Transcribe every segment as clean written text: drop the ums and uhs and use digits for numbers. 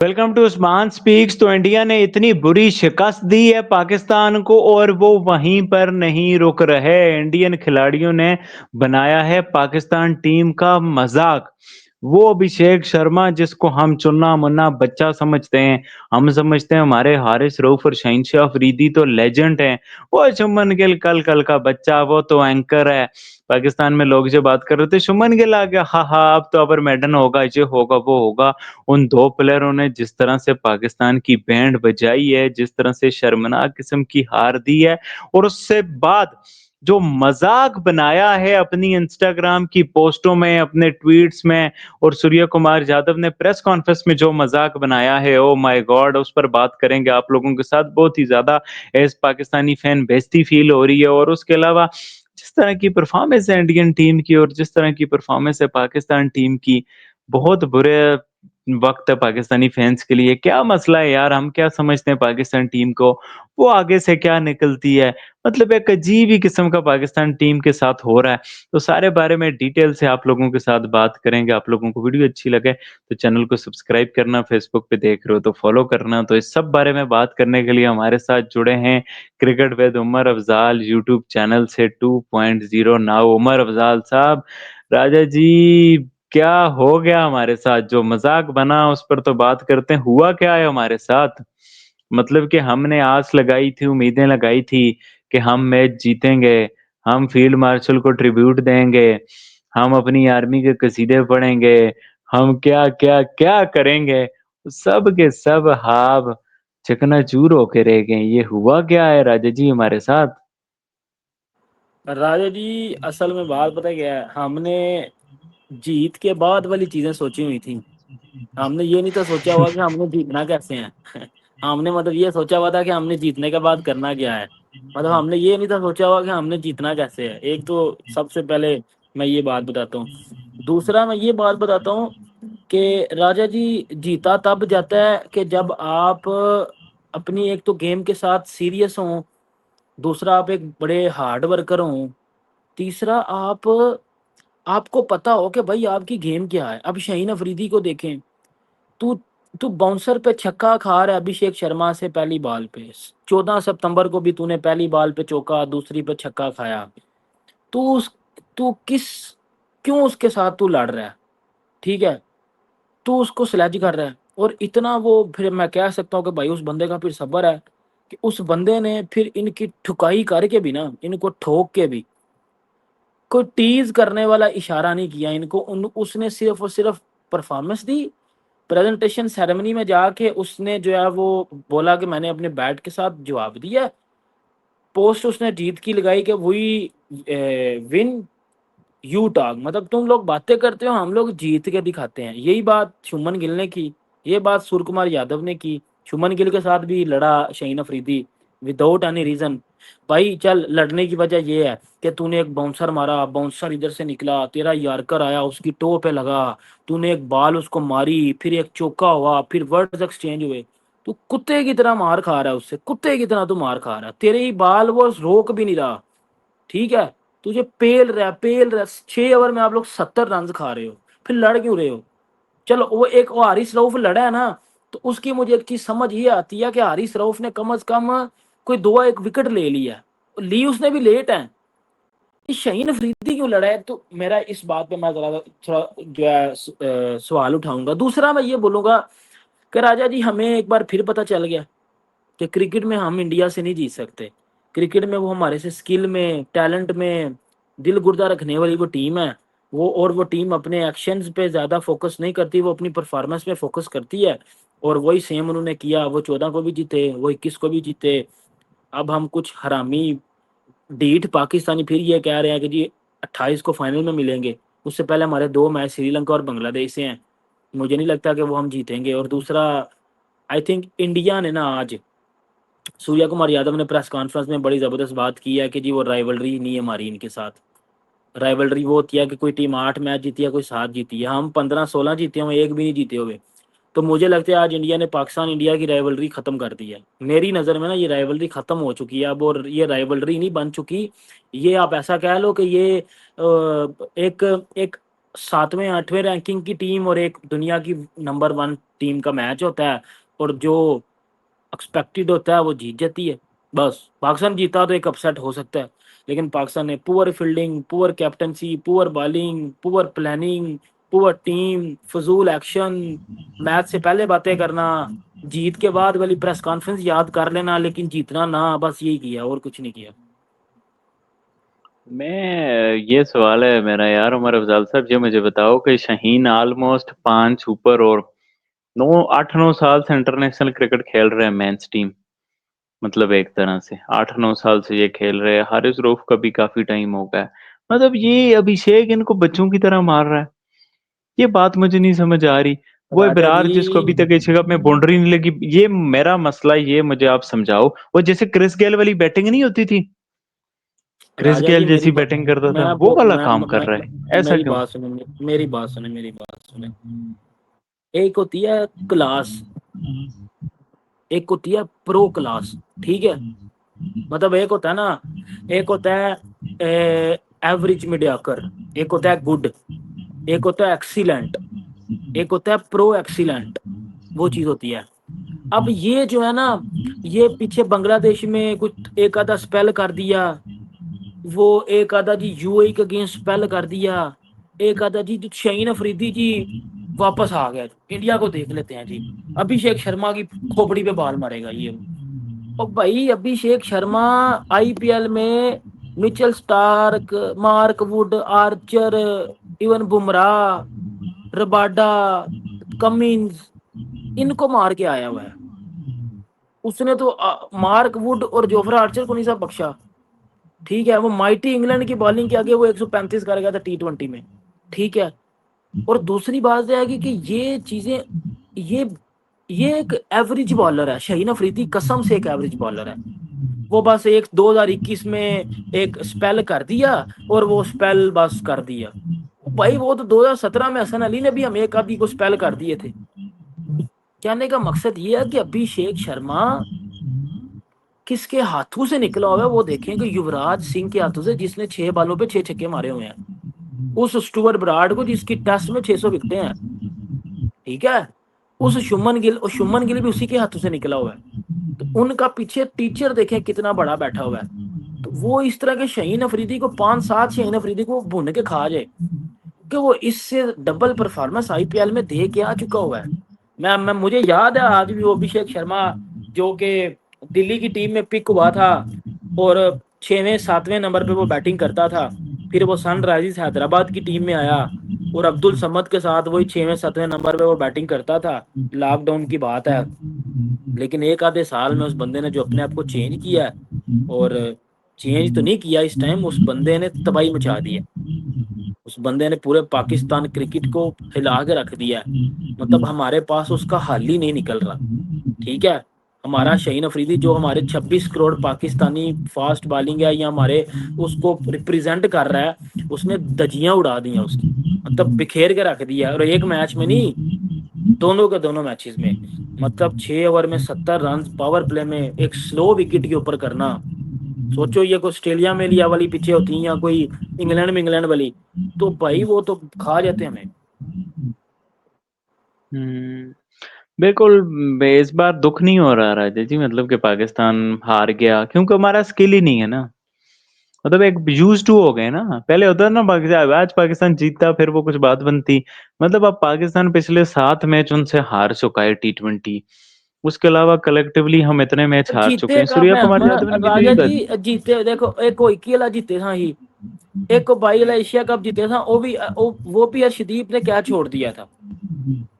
Welcome to Usman speaks. तो India ने इतनी बुरी शिकस्त दी है पाकिस्तान को और वो वहीं पर नहीं रुक रहे। इंडियन खिलाड़ियों ने बनाया है पाकिस्तान टीम का मजाक। वो अभिषेक शर्मा जिसको हम चुन्ना मुन्ना बच्चा समझते हैं, हम समझते हैं हमारे हारिस रऊफ और शहीनशाह अफरीदी तो लेजेंड हैं। वो शुभमन गिल कल कल का बच्चा, वो तो एंकर है। पाकिस्तान में लोग जो बात कर रहे थे शुभमन गिल आ गया, हाँ हाँ अब तो अबर मैडन होगा, ये होगा वो होगा। उन 2 प्लेयरों ने जिस तरह से पाकिस्तान की बैंड बजाई है, जिस तरह से शर्मनाक किस्म की हार दी है, और उससे बाद जो मज़ाक बनाया है अपनी इंस्टाग्राम की पोस्टों में, अपने ट्वीट्स में, और सूर्य कुमार यादव ने प्रेस कॉन्फ्रेंस में जो मज़ाक बनाया है, ओह माय गॉड! उस पर बात करेंगे आप लोगों के साथ। बहुत ही ज़्यादा एज़ पाकिस्तानी फैन बेइज़्ज़ती फ़ील हो रही है। और उसके अलावा जिस तरह की परफ़ॉर्मेंस है इंडियन टीम की और जिस तरह की परफ़ॉर्मेंस है पाकिस्तान टीम की, बहुत बुरे वक़्त है पाकिस्तानी फैन्स के लिए। क्या मसला है यार? हम क्या समझते हैं पाकिस्तान टीम को? वो आगे से क्या निकलती है? मतलब एक अजीब ही किस्म का पाकिस्तान टीम के साथ हो रहा है। तो सारे बारे में डिटेल से आप लोगों के साथ बात करेंगे। आप लोगों को वीडियो अच्छी लगे तो चैनल को सब्सक्राइब करना, फेसबुक पे देख रहे हो तो फॉलो करना। तो इस सब बारे में बात करने के लिए हमारे साथ जुड़े हैं cricket with Umar Afzal YouTube channel से 2.0 नाउ। उमर अफ़ज़ाल साहब, राजा जी, क्या हो गया हमारे साथ? जो मज़ाक बना उस पर तो बात करते हैं, हुआ क्या है हमारे साथ? मतलब कि हमने आस लगाई थी, उम्मीदें लगाई थी कि हम मैच जीतेंगे, हम फील्ड मार्शल को ट्रिब्यूट देंगे, हम अपनी आर्मी के कसीदे पढ़ेंगे, हम क्या-क्या, क्या करेंगे, सब के सब ख़्वाब चकनाचूर होके रह गए। ये हुआ क्या है राजा जी हमारे साथ? राजा जी, असल में बात पता है क्या है? हमने जीत के बाद वाली चीज़ें सोची हुई थी। हमने ये नहीं तो सोचा हुआ कि हमने जीतना कैसे है। हमने मतलब ये सोचा हुआ था कि हमने जीतने के बाद करना क्या है। मतलब हमने ये नहीं था सोचा हुआ कि हमने जीतना कैसे है। एक तो सबसे पहले मैं ये बात बताता हूँ। दूसरा मैं ये बात बताता हूँ कि राजा जी, जीता तब जाता है कि जब आप अपनी एक तो गेम के साथ सीरियस हों, दूसरा आप एक बड़े हार्ड वर्कर हों, तीसरा आपको पता हो कि भाई आपकी गेम क्या है। अब शाहीन अफरीदी को देखें, तू तू बाउंसर पे छक्का खा रहा है अभिषेक शर्मा से पहली बॉल पे। 14 सितंबर को भी तूने पहली बॉल पे चौका, दूसरी पे छक्का खाया। तू उस तू किस क्यों उसके साथ तू लड़ रहा है? ठीक है? तू उसको स्लेज कर रहा है और इतना वो फिर मैं कह सकता हूँ कि भाई उस बंदे का फिर सब्र है कि उस बंदे ने फिर इनकी ठुकाई करके भी ना, इनको ठोक के भी कोई टीज़ करने वाला इशारा नहीं किया इनको। उसने सिर्फ़ और सिर्फ़ परफ़ॉर्मेंस दी। प्रेज़ेंटेशन सेरेमनी में जाके उसने जो है वो बोला कि मैंने अपने बैट के साथ जवाब दिया है। पोस्ट उसने जीत की लगाई कि वी विन यू टॉक, मतलब तुम लोग बातें करते हो, हम लोग जीत के दिखाते हैं। यही बात शुभमन गिल ने की, ये बात सूर्य कुमार यादव ने की। शुभमन गिल के साथ भी लड़ा Shaheen Afridi without any reason. भाई चल, लड़ने की वजह ये है कि तूने एक बाउंसर मारा, बाउंसर इधर से निकला, तेरा यॉर्कर आया, उसकी टो पे लगा, तूने एक बॉल उसको मारी, फिर एक चौका हुआ, फिर वर्ड्स एक्सचेंज हुए। तू कुत्ते की तरह मार खा रहा है उससे, कुत्ते की तरह तू मार खा रहा है। तेरे ही बाल वो रोक भी नहीं रहा। ठीक है? तुझे पेल रहा है। 6 ओवर में आप लोग 70 रन खा रहे हो, फिर लड़ क्यों रहे हो? चलो वो हारिस रऊफ लड़ा है ना, तो उसकी मुझे एक चीज़ समझ ये आती है कि हारिस रऊफ ने कम से कम कोई 2-1 विकेट ले लिया है। ली उसने भी लेट है। ये शाहीन अफरीदी क्यों लड़ा है? तो मेरा इस बात पे मैं ज़रा थोड़ा जो है सवाल उठाऊँगा। दूसरा मैं ये बोलूँगा कि राजा जी, हमें एक बार फिर पता चल गया कि क्रिकेट में हम इंडिया से नहीं जीत सकते। क्रिकेट में वो हमारे से स्किल में, टैलेंट में, दिल गुर्दा रखने वाली वो टीम है। वो टीम अपने एक्शंस पे ज़्यादा फ़ोकस नहीं करती, वो अपनी परफ़ॉर्मेंस पे फ़ोकस करती है। और वही सेम उन्होंने किया, वो 14 को भी जीते, वो 21 को भी जीते। अब हम कुछ हरामी ढीठ पाकिस्तानी फिर ये कह रहे हैं कि जी 28 को फाइनल में मिलेंगे। उससे पहले हमारे 2 मैच श्रीलंका और बांग्लादेश से हैं। मुझे नहीं लगता कि वो हम जीतेंगे। और दूसरा, आई थिंक इंडिया ने ना आज सूर्या कुमार यादव ने प्रेस कॉन्फ्रेंस में बड़ी ज़बरदस्त बात की है कि जी वो राइवलरी नहीं है हमारी इनके साथ। राइवलरी वो होती है कि कोई टीम 8 मैच जीती है, कोई 7 जीती है। हम 15-16 जीते हुए, एक भी नहीं जीते हुए। तो मुझे लगता है आज इंडिया ने पाकिस्तान इंडिया की राइवलरी ख़त्म कर दी है। मेरी नज़र में ना ये राइवलरी ख़त्म हो चुकी है अब, और ये राइवलरी नहीं बन चुकी। ये आप ऐसा कह लो कि ये एक एक सातवें आठवें रैंकिंग की टीम और एक दुनिया की नंबर वन टीम का मैच होता है, और जो एक्सपेक्टेड होता है वो जीत जाती है। बस पाकिस्तान जीता तो एक अपसेट हो सकता है, लेकिन पाकिस्तान ने poor fielding, poor captaincy, poor bowling, poor planning, poor team, फजूल एक्शन, मैच से पहले बातें करना, जीत के बाद वाली प्रेस कॉन्फ्रेंस याद कर लेना लेकिन जीतना ना, बस यही किया और कुछ नहीं किया। मैं ये सवाल है मेरा यार उमर अफजाल साहब, ये मुझे बताओ कि शाहीन ऑलमोस्ट 5 ऊपर और 9 8 9 साल से इंटरनेशनल क्रिकेट खेल रहे हैं मेंस टीम। मतलब एक तरह से 8 9 साल से ये खेल रहे हैं। हारिस रऊफ का भी काफी टाइम हो गया है। मतलब ये अभिषेक इनको बच्चों की तरह मार रहा है। ये बात मुझे नहीं समझ आ रही। वो राजा इबरार जी, जिसको अभी तक एशिया कप में बाउंड्री नहीं लगी, ये मेरा मसला, ये मुझे आप समझाओ। वो जैसे क्रिस गेल वाली बैटिंग नहीं होती थी, क्रिस राजा जी गेल मेरी जैसी बैटिंग करता था, मैं वो वाला काम कर रहा है, ऐसा मेरी क्यों? बात सुने, मेरी बात सुने। एक होती है क्लास, एक होती है प्रो क्लास, ठीक है। मतलब एक होता है ना, एक होता है एवरेज मीडियाकर, एक होता है गुड, एक होता है एक्सीलेंट, एक होता है प्रो एक्सीलेंट, वो चीज होती है। अब ये जो है ना, ये पीछे बांग्लादेश में कुछ एक आधा स्पेल कर दिया, वो एक आधा जी यूएई के अगेंस्ट स्पेल कर दिया, एक आधा जी जो शाहीन अफरीदी जी वापस आ गया। इंडिया को देख लेते हैं जी, अभिषेक शर्मा की खोपड़ी पे बाल मारेगा ये। और भाई अभिषेक शर्मा आईपीएल में Mitchell Starc, Mark Wood, Archer, even Bumrah, Rabada, Cummins, इनको मार के आया हुआ है। उसने तो मार्क वुड और जोफ्रा आर्चर को नहीं सब बख्शा, ठीक है। वो माइटी इंग्लैंड की बॉलिंग के आगे वो 135 कर गया था T20 में, ठीक है। और दूसरी बात यह है कि ये चीजें, ये ये एक एवरेज बॉलर है, शाहीन अफरीदी कसम से एक एवरेज बॉलर है। वो बस एक 2021 में एक स्पेल कर दिया, और वो स्पेल बस कर दिया। भाई वो तो 2017 में हसन अली ने भी हम एक आदमी को स्पेल कर दिए थे। कहने का मकसद ये है कि अभिषेक शर्मा किसके हाथों से निकला हुआ है वो देखें, कि युवराज सिंह के हाथों से, जिसने 6 बालों पे 6 छक्के मारे हुए हैं। उस स्टुअर्ट ब्राड को जिसकी टेस्ट में 600 विकेटें हैं, ठीक है। उस शुमन गिल, और शुमन गिल भी उसी के हाथों से निकला हुआ है। तो उनका पीछे टीचर देखें कितना बड़ा बैठा हुआ है। तो वो इस तरह के शाहीन अफरीदी को 5 7 शाहीन अफरीदी को भून के खा जाए, कि वो इससे डबल परफॉर्मेंस आईपीएल में दे के आ चुका हुआ है। मैं मुझे याद है आज भी वो अभिषेक शर्मा जो कि दिल्ली की टीम में पिक हुआ था, और 6वें 7वें नंबर पे वो बैटिंग करता था। फिर वो सनराइजर्स हैदराबाद की टीम में आया, और अब्दुल समद के साथ वही 6वें 7वें नंबर पे वो बैटिंग करता था। लॉकडाउन की बात है, लेकिन एक आधे साल में उस बंदे ने जो अपने आप को चेंज किया है, और चेंज तो नहीं किया, इस टाइम उस बंदे ने तबाही मचा दी है। उस बंदे ने पूरे पाकिस्तान क्रिकेट को हिला के रख दिया है। मतलब हमारे पास उसका हल ही नहीं निकल रहा, ठीक है। हमारा शाहीन अफरीदी जो हमारे 26 करोड़ पाकिस्तानी फास्ट बॉलिंग है, या हमारे उसको रिप्रेजेंट कर रहा है, उसने दजियां उड़ा दी हैं उसकी। मतलब बिखेर के रख दिया है, और एक मैच में नहीं, दोनों के दोनों मैचेस में। मतलब 6 ओवर में 70 रन पावर प्ले में एक स्लो विकेट के ऊपर करना। सोचो ये कोई ऑस्ट्रेलिया में लिया वाली पिछे होती, या कोई इंग्लैंड वाली, तो भाई वो तो खा जाते हमें। हम्म। बिल्कुल। इस बार दुख नहीं हो रहा राजा जी, मतलब कि पाकिस्तान हार गया क्योंकि हमारा स्किल ही नहीं है ना। मतलब एक यूज टू हो गए ना। पहले होता ना पाकिस्तान, आज पाकिस्तान जीतता फिर वो कुछ बात बनती। मतलब अब पाकिस्तान पिछले 7 मैच उनसे हार चुका है T20। उसके अलावा कलेक्टिवली हम इतने मैच हार चुके जीते हैं। का सूर्या मैं हम, कुमार यादव ने भी तो ये राजा जी जीते, देखो एक को 21 वाला जीते था ही, एक को 22 वाला एशिया कप जीते था, वो भी अर्शदीप ने कैच छोड़ दिया था।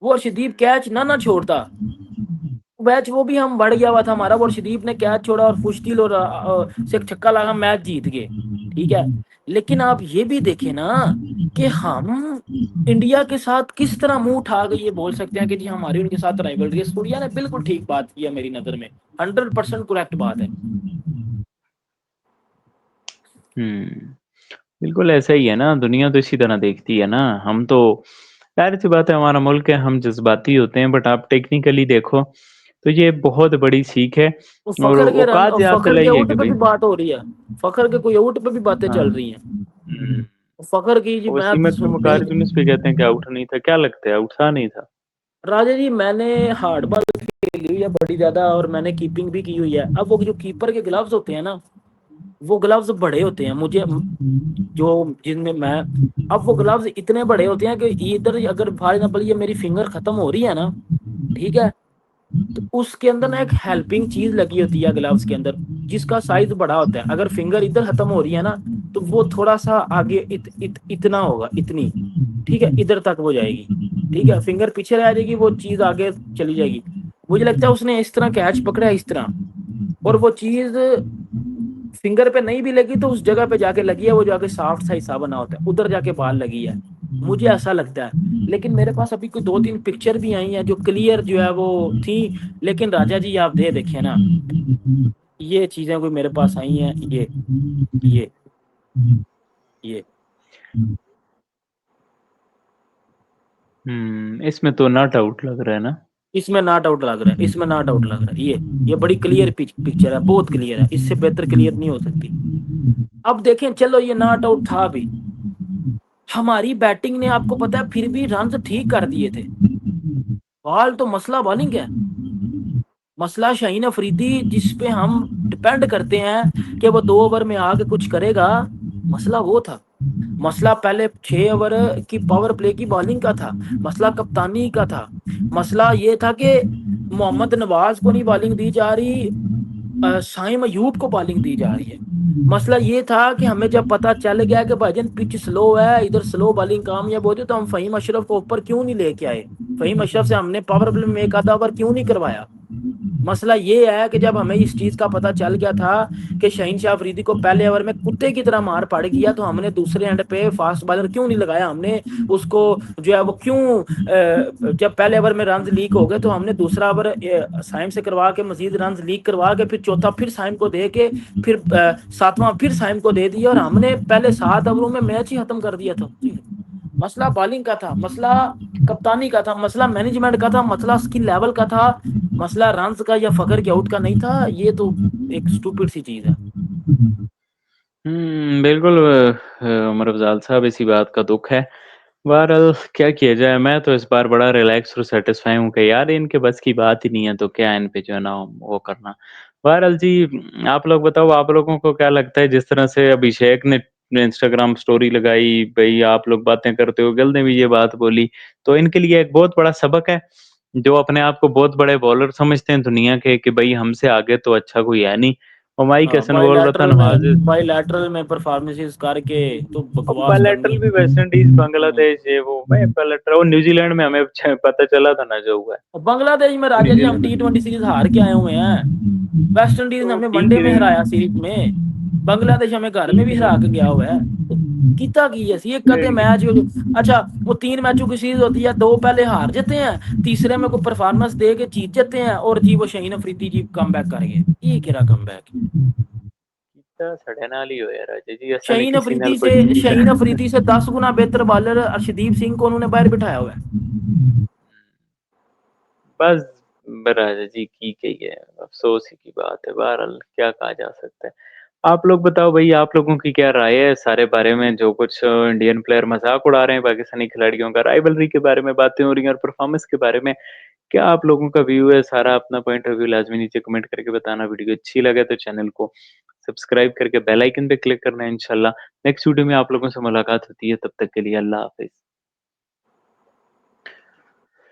वो अर्शदीप कैच ना छोड़ता, मैच वो भी हम बढ़ गया हुआ था हमारा। वो अर्शदीप ने कैच छोड़ा और खुशदिल और से एक छक्का लगा, मैच जीत गए, ठीक है। लेकिन आप ये भी देखें ना, कि हम इंडिया के साथ किस तरह मुंह उठा के ये बोल सकते हैं कि जी हमारी उनके साथ राइवलरी है। सूर्या ने बिल्कुल ठीक बात की है मेरी नजर में, 100% करेक्ट बात है। हम्म। बिल्कुल ऐसा ही है ना, दुनिया तो इसी तरह देखती है ना। हम तो जाहिर सी बात है, हमारा मुल्क है, हम जज्बाती होते हैं, बट आप टेक्निकली देखो तो ये बहुत बड़ी सीख है। वो और फखर के रन, औकात याद फखर के दिलाई है आउट कि पे भाई। भी बात हो रही है, फखर के कोई आउट पे भी बातें हाँ। चल रही हैं। फ़ख्र की जी मैं तो वसीम अकरम सुनते ही वक़ार यूनिस पे कहते हैं कि आउट नहीं था, क्या लगता है आउट था नहीं था? राजा जी मैंने हार्ड बॉल खेली हुई है बड़ी ज़्यादा और मैंने कीपिंग भी की हुई है। अब वो जो कीपर के ग्लव्स होते हैं ना, वो ग्लव्स बड़े होते हैं मुझे जो जिनमें मैं अब वो ग्लव्स इतने बड़े होते हैं कि इधर अगर फॉर एग्जांपल ये मेरी फिंगर खत्म हो रही है ना, ठीक है, तो उसके अंदर ना एक हेल्पिंग चीज लगी होती है ग्लव्स के अंदर, जिसका साइज बड़ा होता है। अगर फिंगर इधर खत्म हो रही है ना, तो वो थोड़ा सा आगे इतना होगा, इतनी, ठीक है, इधर तक वो जाएगी, ठीक है, फिंगर पीछे रह जाएगी, वो चीज आगे चली जाएगी। मुझे लगता है उसने इस तरह कैच पकड़ा है, इस तरह, और वो चीज फिंगर पे नहीं भी लगी तो उस जगह पे जाके लगी है, वो जाके साफ्ट सा हिस्सा बना होता है, उधर जाके बाल लगी है, मुझे ऐसा लगता है। लेकिन मेरे पास अभी कोई 2-3 पिक्चर भी आई हैं जो क्लियर जो है वो थी। लेकिन राजा जी आप दे देखिए ना, ये चीजें कोई मेरे पास आई हैं, ये ये इसमें तो नॉट आउट लग रहा है ना? इसमें नॉट आउट लग रहा है, इसमें नॉट आउट लग रहा है, ये बड़ी क्लियर पिक्चर है, बहुत क्लियर है, इससे बेहतर क्लियर नहीं हो सकती। अब देखें, चलो ये नॉट आउट था भी, हमारी बैटिंग ने आपको पता है फिर भी रन ठीक कर दिए थे। बॉल तो मसला बॉलिंग है, मसला शाहीन अफरीदी जिस पे हम डिपेंड करते हैं कि वो 2 ओवर में आके कुछ करेगा, मसला वो था। मसला पहले 6 ओवर की पावर प्ले की बॉलिंग का था, मसला कप्तानी का था, मसला ये था कि मोहम्मद नवाज को नहीं बॉलिंग दी जा रही, साइम अयूब को बॉलिंग दी जा रही है। मसला ये था कि हमें जब पता चल गया कि भाईजान पिच स्लो है, इधर स्लो बॉलिंग कामयाब होती, तो हम फ़हीम अशरफ को ऊपर क्यों नहीं लेके आए, फ़हीम अशरफ से हमने पावर प्ले में एक आधा ओवर क्यों नहीं करवाया। मसला ये है कि जब हमें इस चीज का पता चल गया था कि शहीन शाह अफरीदी को पहले ओवर में कुत्ते की तरह मार पड़ गया, तो हमने दूसरे एंड पे फास्ट बॉलर क्यों नहीं लगाया, हमने उसको जो है वो क्यों जब पहले ओवर में रन लीक हो गए तो हमने दूसरा ओवर साइम से करवा के मजीद रन लीक करवा के फिर चौथा फिर साइम को दे के फिर सातवां फिर साइम को दे दिया, और हमने पहले 7 ओवरों में मैच ही खत्म कर दिया था। मसला बॉलिंग का था, मसला कप्तानी का था, मसला मैनेजमेंट का था, मसला स्किल लेवल का था, मसला रन्स का या फखर के आउट का नहीं था। ये तो एक स्टूपिड सी चीज है। बिल्कुल उमर अफ़ज़ाल साहब इसी बात का दुःख है। बहरहाल क्या किया जाए, मैं तो इस बार बड़ा रिलैक्स और सैटिस्फाई हूँ कि यार इनके बस की बात ही नहीं है, तो क्या इन पे जो है ना वो करना। बहरहाल जी आप लोग बताओ आप लोगों को क्या लगता है जिस तरह से अभिषेक ने इंस्टाग्राम स्टोरी लगाई, भई आप लोग बातें करते हो, गिल ने भी ये बात बोली, तो इनके लिए एक बहुत बड़ा सबक है, जो अपने आप को बहुत बड़े बॉलर समझते हैं दुनिया के कि भई हमसे आगे तो अच्छा कोई है नहीं। माइक हाँ, हसन बोल रहा था नवाज़ बाईलैटरल में परफॉर्मेंसेस करके तो अब बकवास करनी बायलैटरल है। भी वेस्ट इंडीज़, बांग्लादेश ये वो मैं बायलैटरल और न्यूज़ीलैंड में हमें पता चला था ना जो हुआ है। और बांग्लादेश में राजा जी हम न्यूज़ीलैंड T20 सीरीज हार के आए हुए हैं। वेस्ट इंडीज ने तो हमें ठीक वनडे ही में रहे हराया सीरीज में, बांग्लादेश हमें घर में ठीक भी ही हरा के गया हुआ है। रहे तो किता की ऐसी एक कदे मैच अच्छा, वो 3 मैचों की सीरीज होती है, 2 पहले हार जाते हैं, तीसरे में कोई परफॉर्मेंस दे के जीत जाते हैं, और जी वो शहीन अफरीदी जी कम बैक कर गए। ये क्या कम बैक, इतना सड़े नाल ही हो यार राजा जी, ऐसा नहीं किसी नाल कोई जीत शहीन अफरीदी से 10 गुना बेहतर बॉलर अर्शदीप सिंह को उन्होंने बाहर बिठाया हुआ है। बस राजा जी की कही है, अफ़सोस ही की बात है, बहरहाल क्या कहा जा सकता है। आप लोग बताओ भई आप लोगों की क्या राय है सारे बारे में जो कुछ इंडियन प्लेयर मज़ाक उड़ा रहे हैं पाकिस्तानी खिलाड़ियों का, राइवलरी के बारे में बातें हो रही हैं और परफ़ॉर्मेंस के बारे में क्या आप लोगों का व्यू है? सारा अपना पॉइंट ऑफ व्यू लाज़मी नीचे कमेंट करके बताना। वीडियो अच्छी लगे तो चैनल को सब्सक्राइब करके बेल आइकन पे क्लिक करना है इंशाल्लाह। नेक्स्ट वीडियो में आप लोगों से मुलाकात होती है, तब तक के लिए अल्लाह हाफ़िज़।